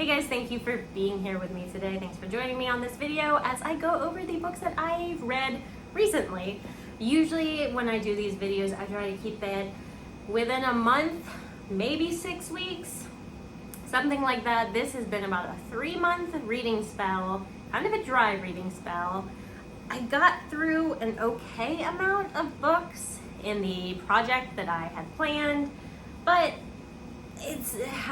Hey guys, thank you for being here with me today. Thanks for joining me on this video as I go over the books that I've read recently. Usually when I do these videos, I try to keep it within a month, maybe 6 weeks, something like that. This has been about a 3-month reading spell, kind of a dry reading spell. I got through an okay amount of books in the project that I had planned, but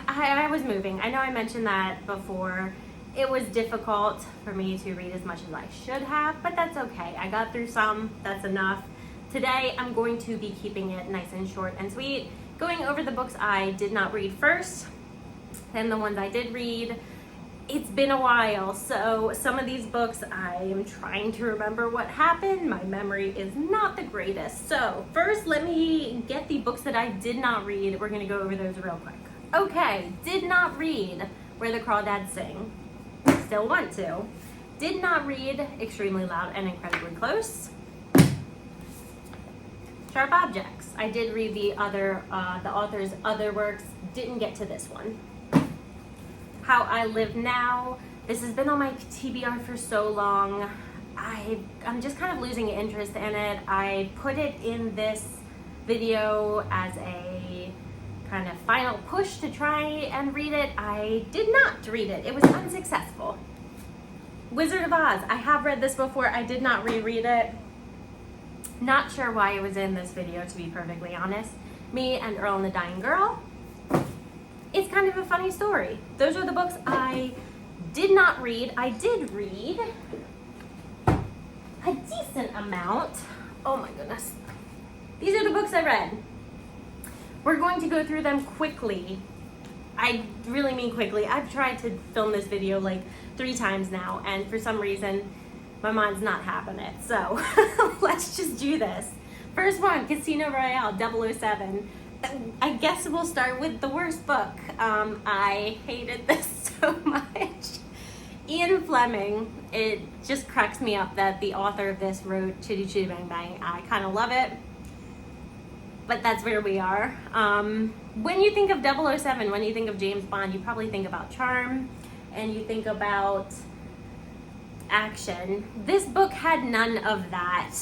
I was moving. I know I mentioned that before. It was difficult for me to read as much as I should have, but that's okay. I got through some, that's enough. Today I'm going to be keeping it nice and short and sweet, going over the books I did not read first, then the ones I did read. It's been a while, so some of these books I am trying to remember what happened. My memory is not the greatest. So first, let me get the books that I did not read. We're gonna go over those real quick. Okay, did not read Where the Crawdads Sing. Still want to. Did not read Extremely Loud and Incredibly Close. Sharp Objects. I did read the author's other works. Didn't get to this one. How I Live Now. This has been on my TBR for so long. I'm just kind of losing interest in it. I put it in this video as a kind of final push to try and read it. I did not read it. It was unsuccessful. Wizard of Oz. I have read this before. I did not reread it. Not sure why it was in this video, to be perfectly honest. Me and Earl and the Dying Girl. It's kind of a funny story. Those are the books I did not read. I did read a decent amount. Oh my goodness. These are the books I read. We're going to go through them quickly. I really mean quickly. I've tried to film this video like 3 times now, and for some reason, my mind's not having it. So let's just do this. First one, Casino Royale 007. I guess we'll start with the worst book. I hated this so much. Ian Fleming, it just cracks me up that the author of this wrote Chitty Chitty Bang Bang. I kind of love it, but that's where we are. When you think of 007, when you think of James Bond, you probably think about charm and you think about action. This book had none of that.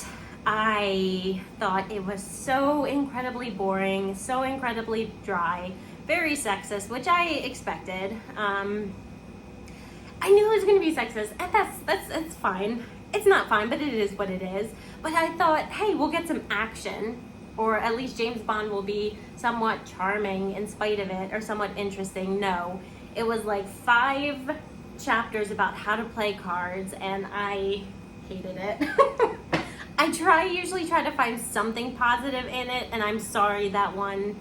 I thought it was so incredibly boring, so incredibly dry, very sexist, which I expected. I knew it was going to be sexist, and that's fine. It's not fine, but it is what it is. But I thought, hey, we'll get some action, or at least James Bond will be somewhat charming in spite of it, or somewhat interesting. No, it was like 5 chapters about how to play cards, and I hated it. I usually try to find something positive in it, and I'm sorry that one,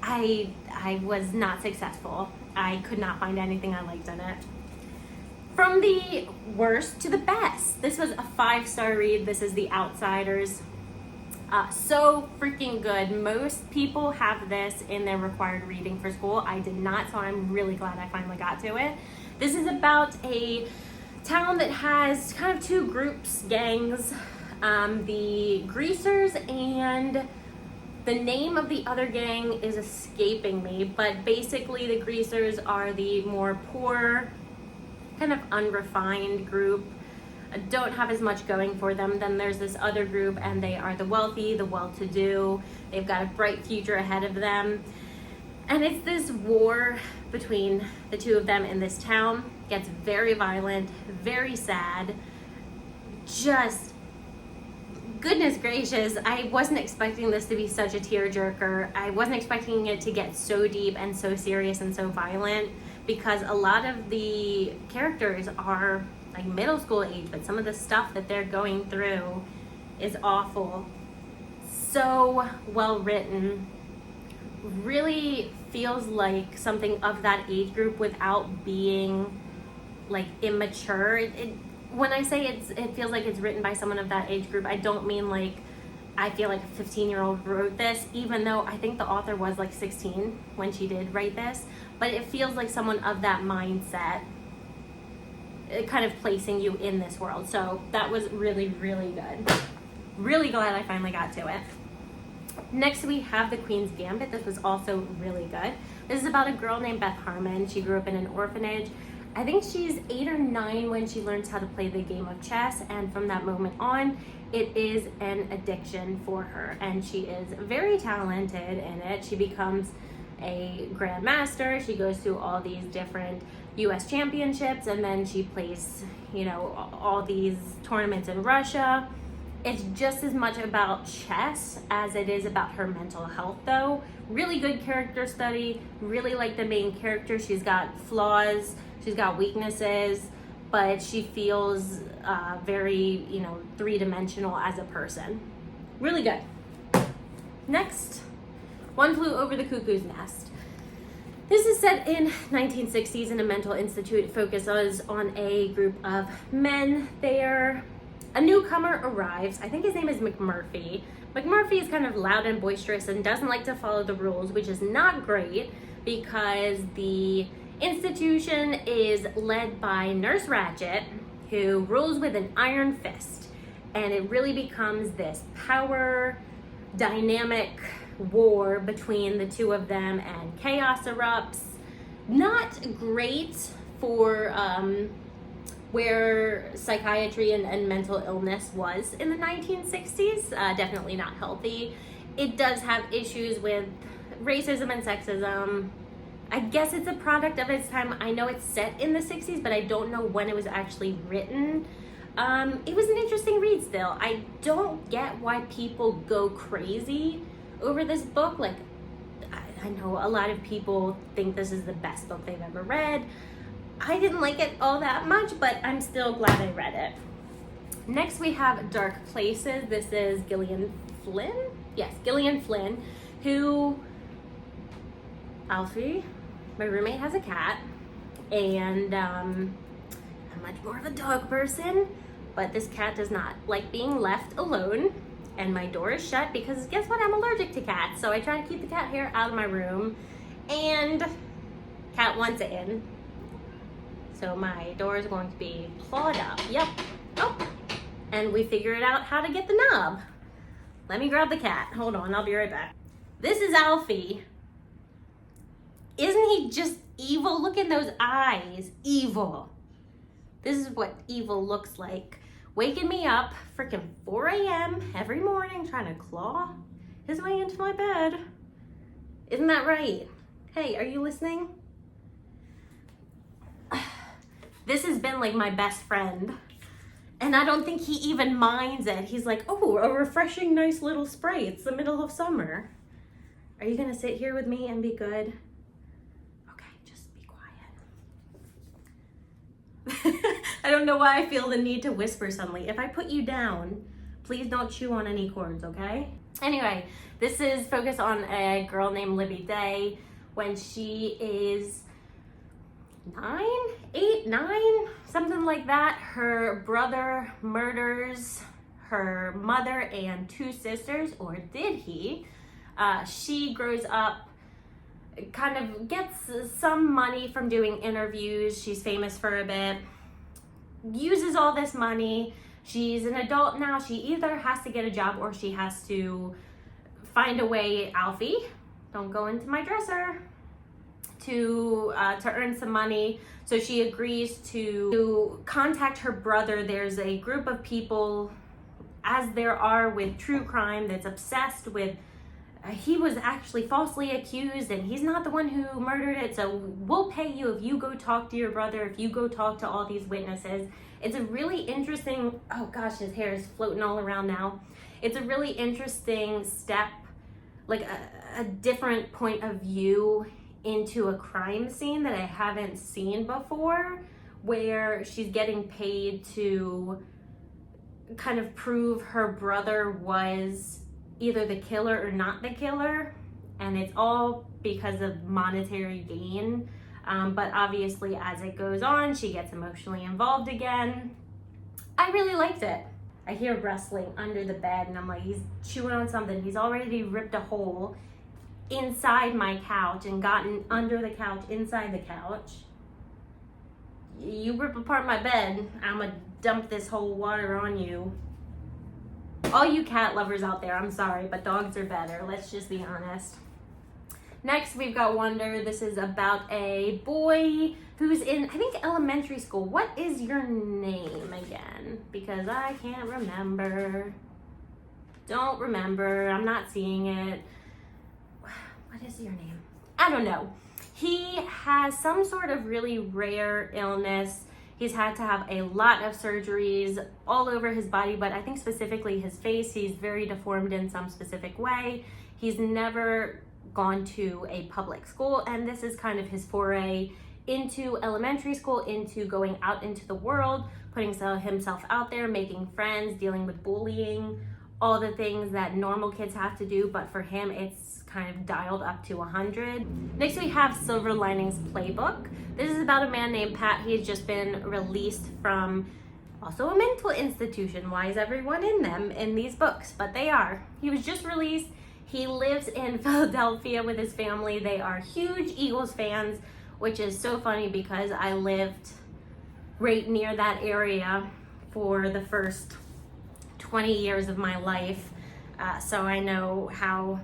I was not successful. I could not find anything I liked in it. From the worst to the best. This was a 5-star read. This is The Outsiders. So freaking good. Most people have this in their required reading for school. I did not, so I'm really glad I finally got to it. This is about a town that has kind of 2 groups, gangs. The Greasers, and the name of the other gang is escaping me, but basically the Greasers are the more poor, kind of unrefined group, don't have as much going for them. Then there's this other group, and they are the wealthy, the well-to-do. They've got a bright future ahead of them, and it's this war between the 2 of them in this town. It gets very violent, very sad, just goodness gracious, I wasn't expecting this to be such a tearjerker. I wasn't expecting it to get so deep and so serious and so violent, because a lot of the characters are like middle school age, but some of the stuff that they're going through is awful. So well written. Really feels like something of that age group without being like immature. When I say it feels like it's written by someone of that age group, I don't mean like I feel like a 15-year-old wrote this, even though I think the author was like 16 when she did write this, but it feels like someone of that mindset, kind of placing you in this world. So that was really, really good. Really glad I finally got to it. Next we have The Queen's Gambit. This was also really good. This is about a girl named Beth Harmon. She grew up in an orphanage. I think she's 8 or 9 when she learns how to play the game of chess, and from that moment on, it is an addiction for her, and she is very talented in it. She becomes a grandmaster. She goes through all these different US championships, and then she plays, you know, all these tournaments in Russia. It's just as much about chess as it is about her mental health, though. Really good character study, really like the main character. She's got flaws, she's got weaknesses, but she feels very, you know, three-dimensional as a person. Really good. Next, One Flew Over the Cuckoo's Nest. This is set in 1960s in a mental institute. It focuses on a group of men there. A newcomer arrives. I think his name is McMurphy. McMurphy is kind of loud and boisterous and doesn't like to follow the rules, which is not great because the institution is led by Nurse Ratched, who rules with an iron fist. And it really becomes this power dynamic war between the two of them, and chaos erupts. Not great for where psychiatry and mental illness was in the 1960s. Definitely not healthy. It does have issues with racism and sexism. I guess it's a product of its time. I know it's set in the 60s, but I don't know when it was actually written. It was an interesting read still. I don't get why people go crazy over this book. Like, I know a lot of people think this is the best book they've ever read. I didn't like it all that much, but I'm still glad I read it. Next we have Dark Places. This is Gillian Flynn? Yes, Gillian Flynn, who, Alfie, my roommate, has a cat, and I'm much more of a dog person, but this cat does not like being left alone, and my door is shut because guess what? I'm allergic to cats, so I try to keep the cat hair out of my room, and cat wants it in. So my door is going to be clawed up. Yep. Oh. And we figured out how to get the knob. Let me grab the cat. Hold on, I'll be right back. This is Alfie. Isn't he just evil? Look in those eyes. Evil. This is what evil looks like. Waking me up freaking 4 a.m. every morning trying to claw his way into my bed. Isn't that right? Hey, are you listening? This has been like my best friend, and I don't think he even minds it. He's like, oh, a refreshing, nice little spray. It's the middle of summer. Are you gonna sit here with me and be good? Okay, just be quiet. I don't know why I feel the need to whisper suddenly. If I put you down, please don't chew on any cords, okay? Anyway, this is focused on a girl named Libby Day when she is 9, something like that. Her brother murders her mother and 2 sisters, or did he? She grows up, kind of gets some money from doing interviews. She's famous for a bit, uses all this money. She's an adult now. She either has to get a job or she has to find a way, Alfie, don't go into my dresser, to earn some money. So she agrees to contact her brother. There's a group of people, as there are with true crime, that's obsessed with he was actually falsely accused and he's not the one who murdered it, so we'll pay you if you go talk to your brother, if you go talk to all these witnesses. It's a really interesting, oh gosh, his hair is floating all around now. It's a really interesting step, like a different point of view into a crime scene that I haven't seen before, where she's getting paid to kind of prove her brother was either the killer or not the killer, and it's all because of monetary gain. But obviously as it goes on, she gets emotionally involved again. I really liked it. I hear rustling under the bed and I'm like, he's chewing on something. He's already ripped a hole inside my couch and gotten under the couch, inside the couch. You rip apart my bed, I'ma dump this whole water on you. All you cat lovers out there, I'm sorry, but dogs are better. Let's just be honest. Next, we've got Wonder. This is about a boy who's in, I think, elementary school. What is your name again? Because I can't remember. Don't remember. I'm not seeing it. What is your name? I don't know. He has some sort of really rare illness. He's had to have a lot of surgeries all over his body, but I think specifically his face. He's very deformed in some specific way. He's never gone to a public school, and this is kind of his foray into elementary school, into going out into the world, putting himself out there, making friends, dealing with bullying, all the things that normal kids have to do, but for him it's kind of dialed up to 100. Next we have Silver Linings Playbook. This is about a man named Pat. He has just been released from also a mental institution. Why is everyone in them in these books? But they are. He was just released. He lives in Philadelphia with his family. They are huge Eagles fans, which is so funny because I lived right near that area for the first 20 years of my life. So I know how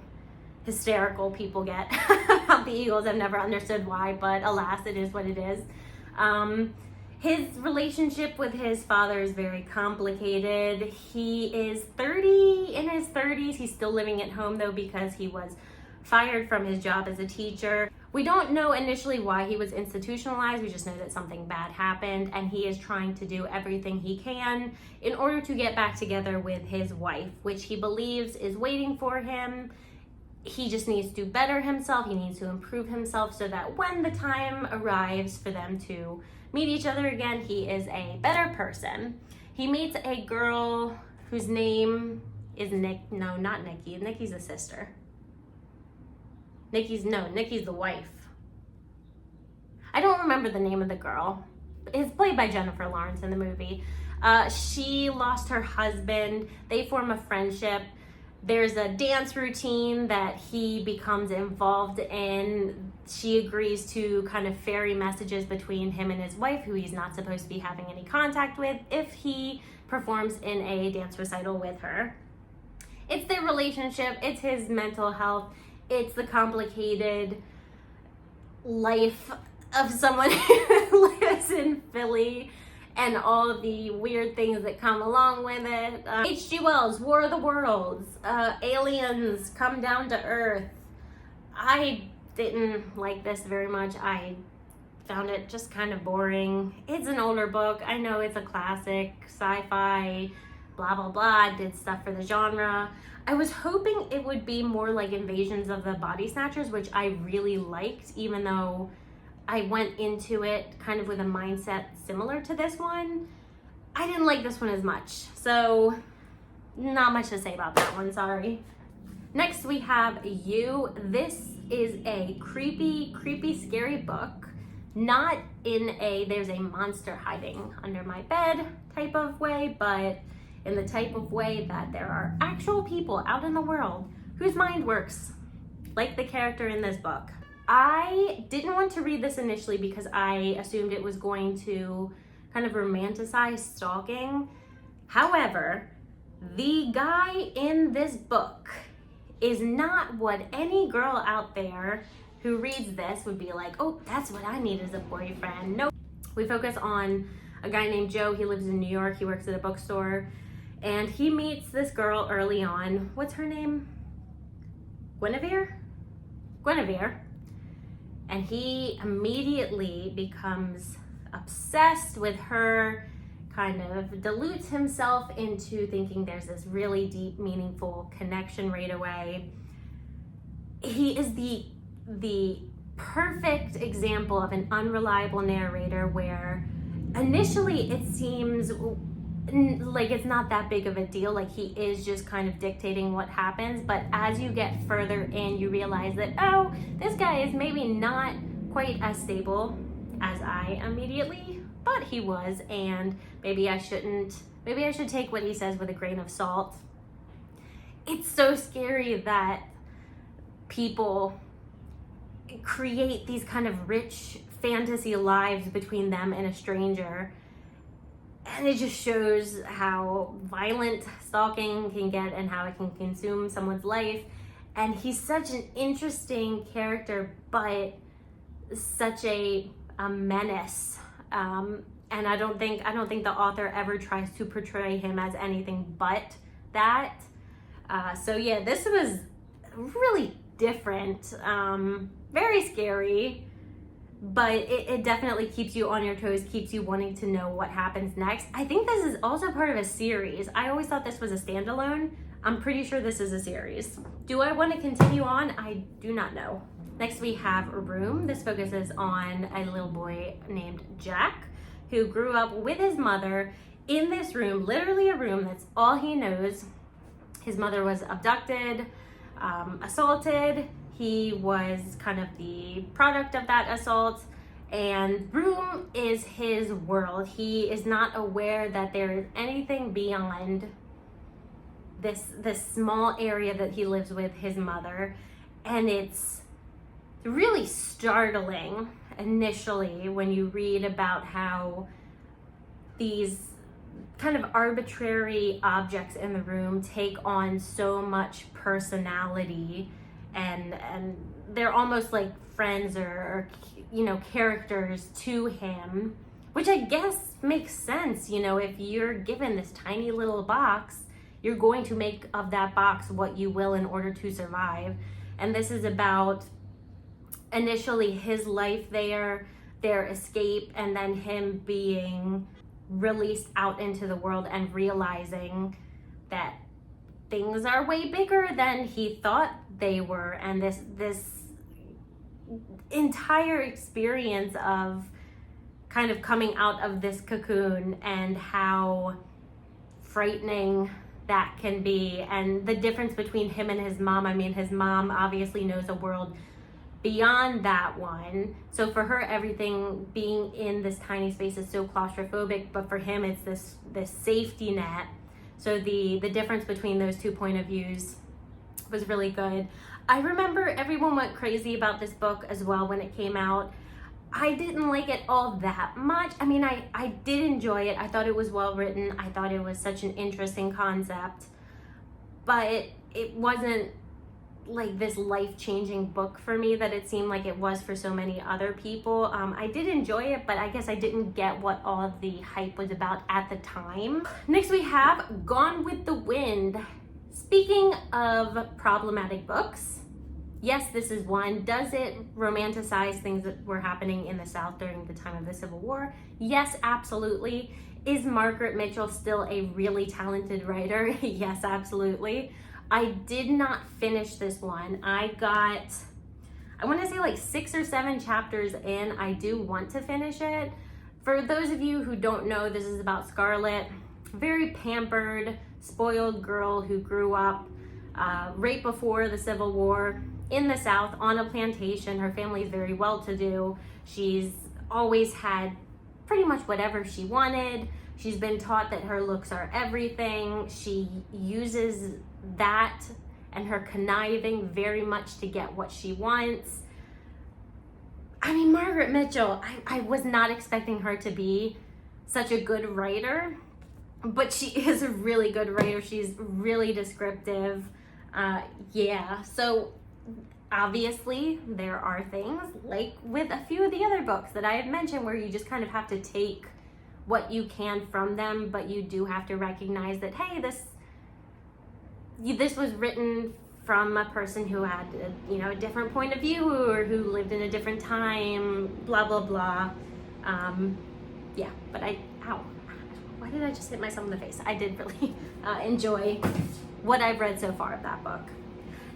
hysterical people get about the Eagles. I've never understood why, but alas, it is what it is. His relationship with his father is very complicated. He is in his 30s. He's still living at home though because he was fired from his job as a teacher. We don't know initially why he was institutionalized. We just know that something bad happened, and he is trying to do everything he can in order to get back together with his wife, which he believes is waiting for him. He just needs to better himself. He needs to improve himself so that when the time arrives for them to meet each other again, he is a better person. He meets a girl whose name is not Nikki. Nikki's a sister. Nikki's the wife. I don't remember the name of the girl. It's played by Jennifer Lawrence in the movie. She lost her husband. They form a friendship. There's a dance routine that he becomes involved in. She agrees to kind of ferry messages between him and his wife, who he's not supposed to be having any contact with, if he performs in a dance recital with her. It's their relationship. It's his mental health. It's the complicated life of someone who lives in Philly and all of the weird things that come along with it. H.G. Wells, War of the Worlds, aliens come down to Earth. I didn't like this very much. I found it just kind of boring. It's an older book. I know it's a classic, sci-fi, blah, blah, blah. Did stuff for the genre. I was hoping it would be more like Invasions of the Body Snatchers, which I really liked, even though I went into it kind of with a mindset similar to this one. I didn't like this one as much, so not much to say about that one, sorry. Next we have You. This is a creepy, scary book. Not in there's a monster hiding under my bed type of way, but in the type of way that there are actual people out in the world whose mind works like the character in this book. I didn't want to read this initially because I assumed it was going to kind of romanticize stalking. However, the guy in this book is not what any girl out there who reads this would be like, oh, that's what I need as a boyfriend. Nope. We focus on a guy named Joe. He lives in New York. He works at a bookstore. And he meets this girl early on. What's her name? Guinevere. And he immediately becomes obsessed with her, kind of dilutes himself into thinking there's this really deep, meaningful connection right away. He is the perfect example of an unreliable narrator where initially it seems like it's not that big of a deal, like he is just kind of dictating what happens, but as you get further in, you realize that, oh, this guy is maybe not quite as stable as I immediately thought he was, and maybe I should take what he says with a grain of salt. It's so scary that people create these kind of rich fantasy lives between them and a stranger. And it just shows how violent stalking can get and how it can consume someone's life. And he's such an interesting character, but such a a menace. And I don't think the author ever tries to portray him as anything but that. So yeah, this was really different, very scary, but it definitely keeps you on your toes, keeps you wanting to know what happens next. I think this is also part of a series. I always thought this was a standalone. I'm pretty sure this is a series. Do I want to continue on? I do not know. Next we have Room. This focuses on a little boy named Jack who grew up with his mother in this room, literally a room that's all he knows. His mother was abducted, assaulted. He was kind of the product of that assault, and Room is his world. He is not aware that there is anything beyond this small area that he lives with his mother, and it's really startling initially when you read about how these kind of arbitrary objects in the room take on so much personality, and they're almost like friends or characters to him, which I guess makes sense. If you're given this tiny little box, you're going to make of that box what you will in order to survive. And this is about initially his life there, their escape, and then him being released out into the world and realizing that things are way bigger than he thought they were. And this entire experience of kind of coming out of this cocoon and how frightening that can be, and the difference between him and his mom. I mean, his mom obviously knows a world beyond that one. So for her, everything being in this tiny space is so claustrophobic, but for him, it's this safety net. So the difference between those two point of views was really good. I remember everyone went crazy about this book as well when it came out. I didn't like it all that much. I mean, I did enjoy it. I thought it was well written. I thought it was such an interesting concept, but it wasn't like this life-changing book for me that it seemed like it was for so many other people. I did enjoy it, but I guess I didn't get what all of the hype was about at the time. Next we have Gone with the Wind. Speaking of problematic books, yes, this is one. Does it romanticize things that were happening in the South during the time of the Civil War? Yes, absolutely. Is Margaret Mitchell still a really talented writer? Yes, absolutely. I did not finish this one. I want to say like 6 or 7 chapters in. I do want to finish it. For those of you who don't know, this is about Scarlett, very pampered, spoiled girl who grew up right before the Civil War in the South on a plantation. Her family is very well-to-do. She's always had pretty much whatever she wanted. She's been taught that her looks are everything. She uses that and her conniving very much to get what she wants. I mean, Margaret Mitchell, I was not expecting her to be such a good writer, but she is a really good writer. She's really descriptive. Yeah, so obviously there are things like with a few of the other books that I have mentioned where you just kind of have to take what you can from them, but you do have to recognize that, hey, this was written from a person who had a different point of view or who lived in a different time, blah blah blah. Yeah, but why did I just hit myself in the face? I did really enjoy what I've read so far of that book.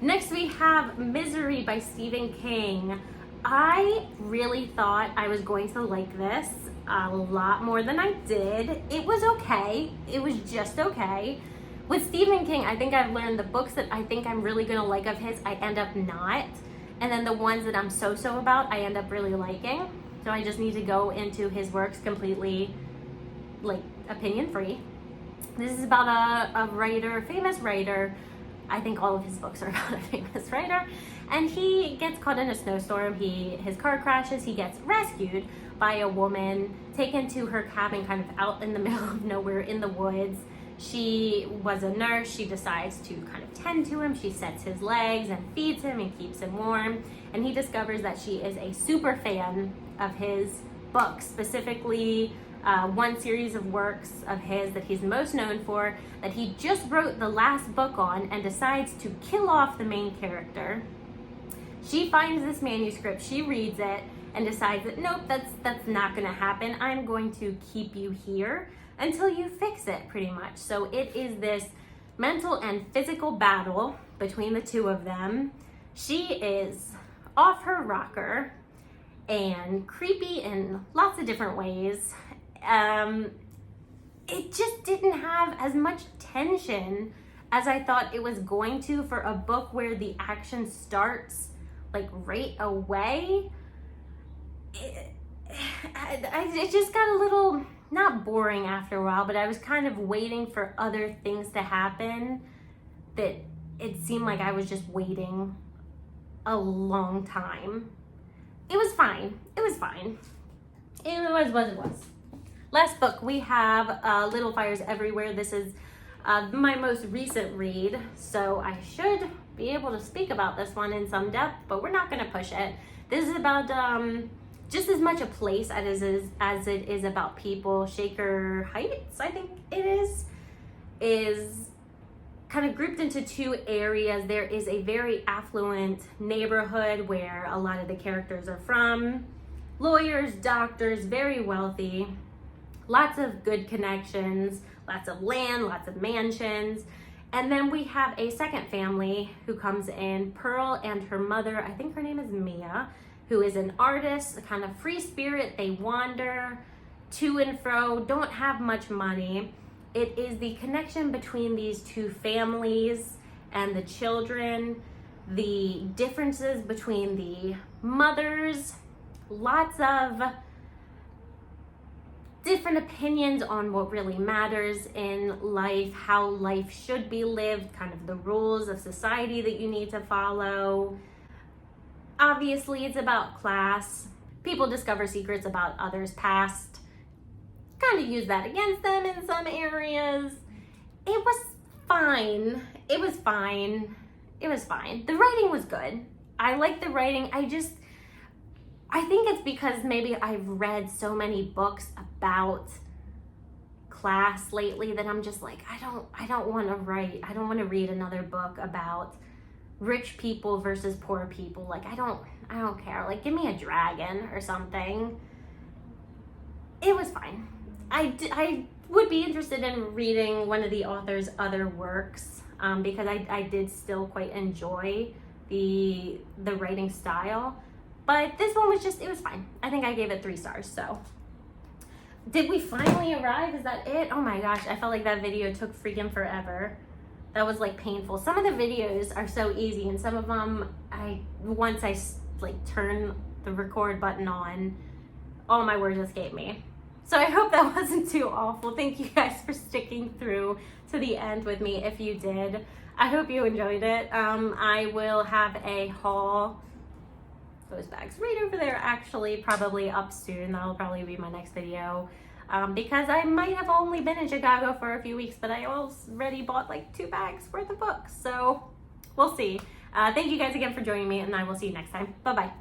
Next we have Misery by Stephen King. I really thought I was going to like this a lot more than I did. It was okay. It was just okay. With Stephen King, I think I've learned the books that I think I'm really gonna like of his, I end up not. And then the ones that I'm so about, I end up really liking. So I just need to go into his works completely, like, opinion free. This is about a writer, famous writer. I think all of his books are about a famous writer. And he gets caught in a snowstorm. His car crashes. He gets rescued by a woman, taken to her cabin kind of out in the middle of nowhere in the woods. She was a nurse. She decides to kind of tend to him. She sets his legs and feeds him and keeps him warm. And he discovers that she is a super fan of his books, specifically one series of works of his that he's most known for, that he just wrote the last book on, and decides to kill off the main character. She finds this manuscript, she reads it, and decides that nope, that's not gonna happen. I'm going to keep you here until you fix it, pretty much. So it is this mental and physical battle between the two of them. She is off her rocker and creepy in lots of different ways. It just didn't have as much tension as I thought it was going to for a book where the action starts like right away. It just got a little, not boring after a while, but I was kind of waiting for other things to happen that it seemed like I was just waiting a long time. It was fine. It was fine. It was what it was. Last book, we have Little Fires Everywhere. This is my most recent read, so I should be able to speak about this one in some depth, but we're not going to push it. This is about just as much a place as it is about people. Shaker Heights, I think it is kind of grouped into two areas. There is a very affluent neighborhood where a lot of the characters are from. Lawyers, doctors, very wealthy, lots of good connections, lots of land, lots of mansions. And then we have a second family who comes in, Pearl and her mother, I think her name is Mia, who is an artist, a kind of free spirit. They wander to and fro, don't have much money. It is the connection between these two families and the children, the differences between the mothers, lots of different opinions on what really matters in life, how life should be lived, kind of the rules of society that you need to follow. Obviously, it's about class. People discover secrets about others' past, kind of use that against them in some areas. It was fine. It was fine. It was fine. The writing was good. I like the writing. I think it's because maybe I've read so many books about class lately that I'm just like, I don't want to read another book about rich people versus poor people. Like, I don't care. Like, give me a dragon or something. It was fine. I would be interested in reading one of the author's other works, because I did still quite enjoy the writing style. But this one was just, it was fine. I think I gave it 3 stars, so. Did we finally arrive? Is that it? Oh my gosh, I felt like that video took freaking forever. That was like painful. Some of the videos are so easy, and some of them, once I like turn the record button on, all my words escape me. So I hope that wasn't too awful. Thank you guys for sticking through to the end with me if you did. I hope you enjoyed it. I will have a haul, those bags right over there actually, probably up soon. That'll probably be my next video, because I might have only been in Chicago for a few weeks, but I already bought like 2 bags worth of books, so we'll see. Thank you guys again for joining me, and I will see you next time. Bye bye.